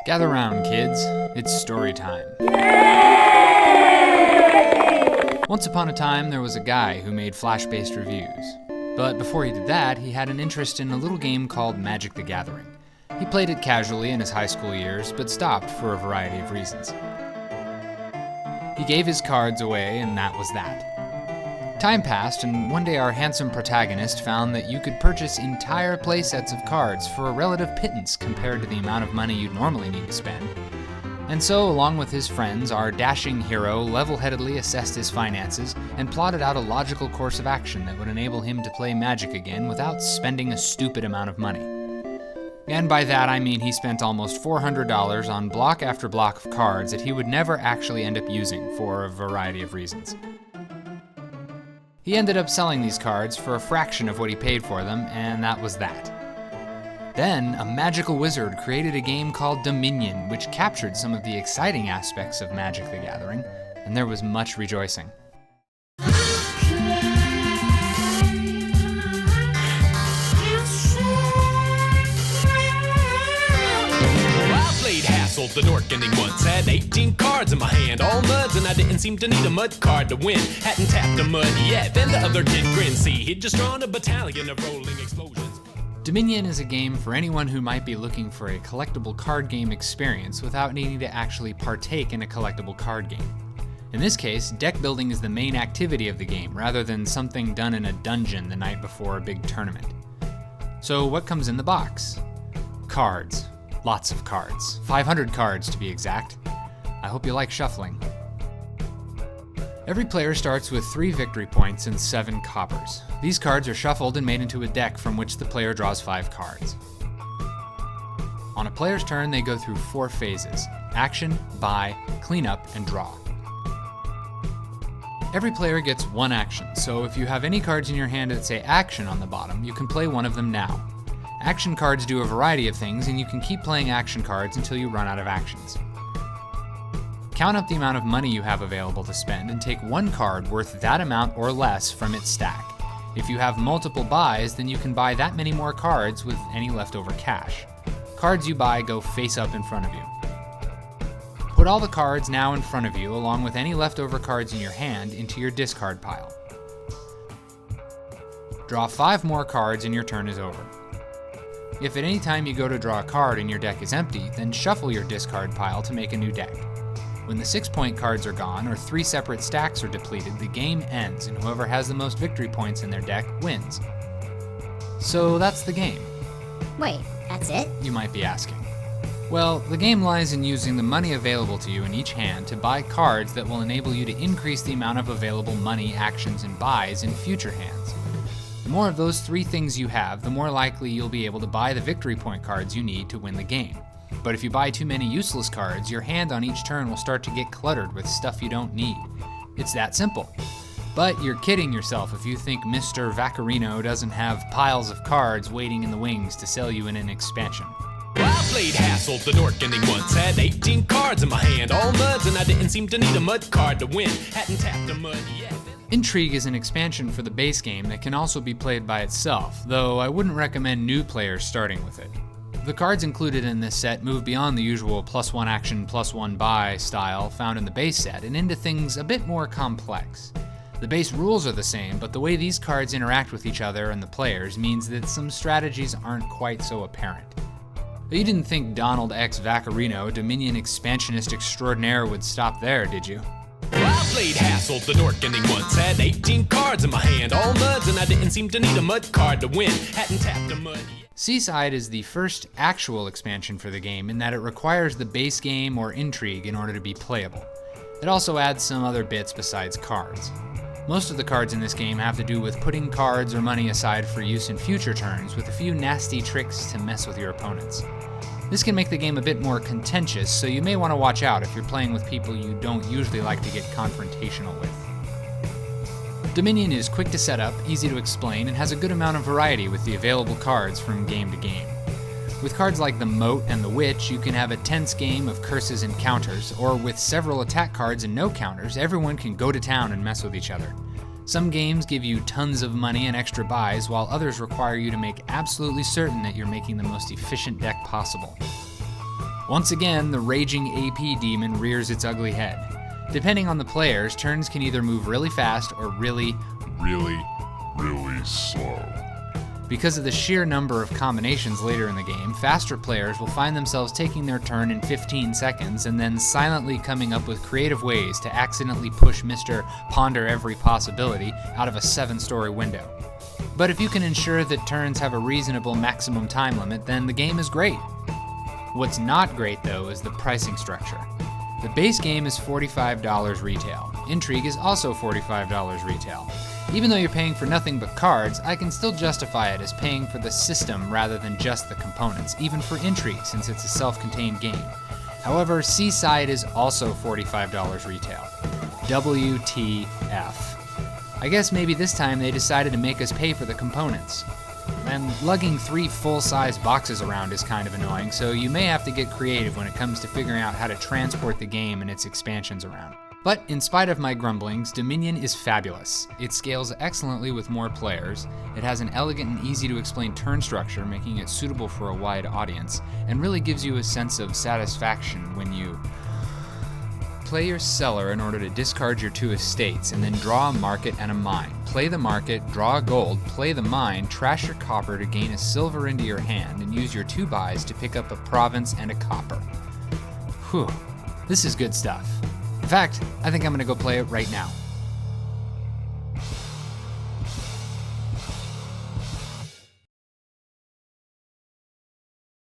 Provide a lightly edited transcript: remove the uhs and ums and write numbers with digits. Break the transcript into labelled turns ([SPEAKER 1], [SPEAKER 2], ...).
[SPEAKER 1] Gather round, kids. It's story time. Once upon a time, there was a guy who made Flash-based reviews. But before he did that, he had an interest in a little game called Magic the Gathering. He played it casually in his high school years, but stopped for a variety of reasons. He gave his cards away, and that was that. Time passed, and one day our handsome protagonist found that you could purchase entire playsets of cards for a relative pittance compared to the amount of money you'd normally need to spend. And so, along with his friends, our dashing hero level-headedly assessed his finances and plotted out a logical course of action that would enable him to play Magic again without spending a stupid amount of money. And by that I mean he spent almost $400 on block after block of cards that he would never actually end up using for a variety of reasons. He ended up selling these cards for a fraction of what he paid for them, and that was that. Then, a magical wizard created a game called Dominion, which captured some of the exciting aspects of Magic the Gathering, and there was much rejoicing.
[SPEAKER 2] The dork ending once had 18 cards in my hand, all muds, and I didn't seem to need a mud card to win. Hadn't tapped a mud yet, then the other kid grinned. See, he'd just drawn a battalion of rolling explosions.
[SPEAKER 1] Dominion is a game for anyone who might be looking for a collectible card game experience without needing to actually partake in a collectible card game. In this case, deck building is the main activity of the game, rather than something done in a dungeon the night before a big tournament. So what comes in the box? Cards. Lots of cards. 500 cards to be exact. I hope you like shuffling. Every player starts with 3 victory points and 7 coppers. These cards are shuffled and made into a deck from which the player draws 5 cards. On a player's turn, they go through 4 phases: action, buy, cleanup, and draw. Every player gets 1 action, so if you have any cards in your hand that say action on the bottom, you can play one of them now. Action cards do a variety of things, and you can keep playing action cards until you run out of actions. Count up the amount of money you have available to spend and take 1 card worth that amount or less from its stack. If you have multiple buys, then you can buy that many more cards with any leftover cash. Cards you buy go face up in front of you. Put all the cards now in front of you, along with any leftover cards in your hand, into your discard pile. Draw 5 more cards and your turn is over. If at any time you go to draw a card and your deck is empty, then shuffle your discard pile to make a new deck. When the 6-point cards are gone or 3 separate stacks are depleted, the game ends, and whoever has the most victory points in their deck wins. So that's the game.
[SPEAKER 3] Wait, that's it?
[SPEAKER 1] You might be asking. Well, the game lies in using the money available to you in each hand to buy cards that will enable you to increase the amount of available money, actions, and buys in future hands. The more of those 3 things you have, the more likely you'll be able to buy the victory point cards you need to win the game. But if you buy too many useless cards, your hand on each turn will start to get cluttered with stuff you don't need. It's that simple. But you're kidding yourself if you think Mr. Vaccarino doesn't have piles of cards waiting in the wings to sell you in an expansion.
[SPEAKER 2] Well, I played Hassle, the dork ending once had 18 cards in my hand, all muds, and I didn't seem to need a mud card to win. Hadn't tapped a mud yet.
[SPEAKER 1] Intrigue is an expansion for the base game that can also be played by itself, though I wouldn't recommend new players starting with it. The cards included in this set move beyond the usual +1 action, +1 buy style found in the base set and into things a bit more complex. The base rules are the same, but the way these cards interact with each other and the players means that some strategies aren't quite so apparent. But you didn't think Donald X. Vaccarino, Dominion expansionist extraordinaire, would stop there, did you?
[SPEAKER 2] Well, I played Hassle, the dork ending once had 18 cards in my hand, all muds, and I didn't seem to need a mud card to win. Hadn't tapped a mud yet.
[SPEAKER 1] Seaside is the first actual expansion for the game in that it requires the base game or intrigue in order to be playable. It also adds some other bits besides cards. Most of the cards in this game have to do with putting cards or money aside for use in future turns, with a few nasty tricks to mess with your opponents. This can make the game a bit more contentious, so you may want to watch out if you're playing with people you don't usually like to get confrontational with. Dominion is quick to set up, easy to explain, and has a good amount of variety with the available cards from game to game. With cards like the Moat and the Witch, you can have a tense game of curses and counters, or with several attack cards and no counters, everyone can go to town and mess with each other. Some games give you tons of money and extra buys, while others require you to make absolutely certain that you're making the most efficient deck possible. Once again, the raging AP demon rears its ugly head. Depending on the players, turns can either move really fast or really
[SPEAKER 4] slow.
[SPEAKER 1] Because of the sheer number of combinations later in the game, faster players will find themselves taking their turn in 15 seconds and then silently coming up with creative ways to accidentally push Mr. Ponder Every Possibility out of a 7-story window. But if you can ensure that turns have a reasonable maximum time limit, then the game is great. What's not great, though, is the pricing structure. The base game is $45 retail. Intrigue is also $45 retail. Even though you're paying for nothing but cards, I can still justify it as paying for the system rather than just the components, even for Intrigue since it's a self-contained game. However, Seaside is also $45 retail. WTF. I guess maybe this time they decided to make us pay for the components. And lugging 3 full-size boxes around is kind of annoying, so you may have to get creative when it comes to figuring out how to transport the game and its expansions around. But in spite of my grumblings, Dominion is fabulous. It scales excellently with more players, it has an elegant and easy to explain turn structure, making it suitable for a wide audience, and really gives you a sense of satisfaction when you play your cellar in order to discard your 2 estates, and then draw a market and a mine. Play the market, draw a gold, play the mine, trash your copper to gain a silver into your hand, and use your 2 buys to pick up a province and a copper. Whew, this is good stuff. In fact, I think I'm gonna go play it right now.